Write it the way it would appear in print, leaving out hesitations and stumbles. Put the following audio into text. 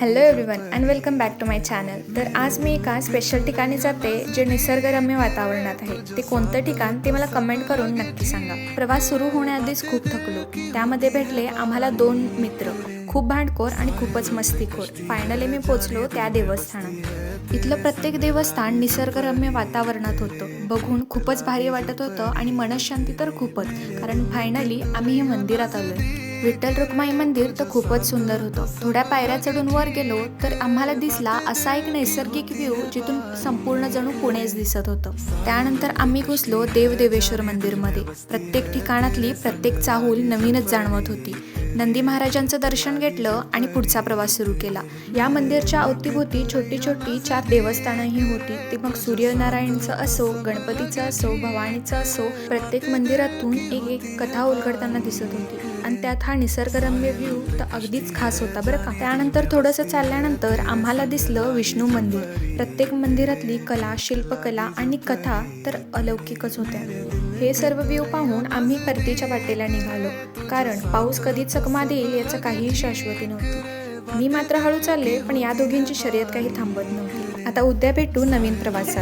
Hello everyone and welcome back to my channel. तर आज मी एका स्पेशल ठिकाणी जाते जे निसर्गरम्य वातावरणात आहे। ते कोणतं ठिकाण ते मला कमेंट करून नक्की सांगा। प्रवास सुरू होण्याआधीच खूप थकलो, त्यामध्ये भेटले आम्हाला दोन मित्र, खूप भांडखोर आणि खूपच मस्तीखोर। फायनली मी पोचलो त्या देवस्थानात। इथलं प्रत्येक देवस्थान निसर्गरम्य वातावरणात होतं, बघून खूपच भारी वाटत होतं आणि मनशांती तर खूपच, कारण फायनली आम्ही हे मंदिरात आलोय। विठ्ठल रुक्माई मंदिर तर खूपच सुंदर होतं। थोड्या पायऱ्या चढून वर गेलो तर आम्हाला दिसला असा एक नैसर्गिक व्ह्यू जिथून संपूर्ण जणू पुणेच दिसत होतं। त्यानंतर आम्ही घुसलो देवदेवेश्वर मंदिरमध्ये। प्रत्येक ठिकाणातली प्रत्येक चाहूल नवीनच जाणवत होती। नंदी महाराजांचं दर्शन घेतलं आणि पुढचा प्रवास सुरू केला। या मंदिरच्या अवतीभोवती छोटी छोटी 4 देवस्थानंही होती। ते मग सूर्यनारायणचं असो, गणपतीचं असो, भवानीचं असो, प्रत्येक मंदिरातून एक कथा उलगडताना दिसत होती आणि त्यात हा निसर्गरम्य व्ह्यू तर अगदीच खास होता बरं का। त्यानंतर थोडंसं चालल्यानंतर आम्हाला दिसलं विष्णू मंदिर। प्रत्येक मंदिरातली कला, शिल्पकला आणि कथा तर अलौकिकच होत्या। हे सर्व व्ह्यू पाहून आम्ही परतीच्या वाटेला निघालो, कारण पाऊस कधी चकमा देईल याचं काहीही शाश्वती नव्हती। मी मात्र हळू चालले, पण या दोघींची शर्यत काही थांबत नव्हती। आता उद्या भेटू नवीन प्रवासात।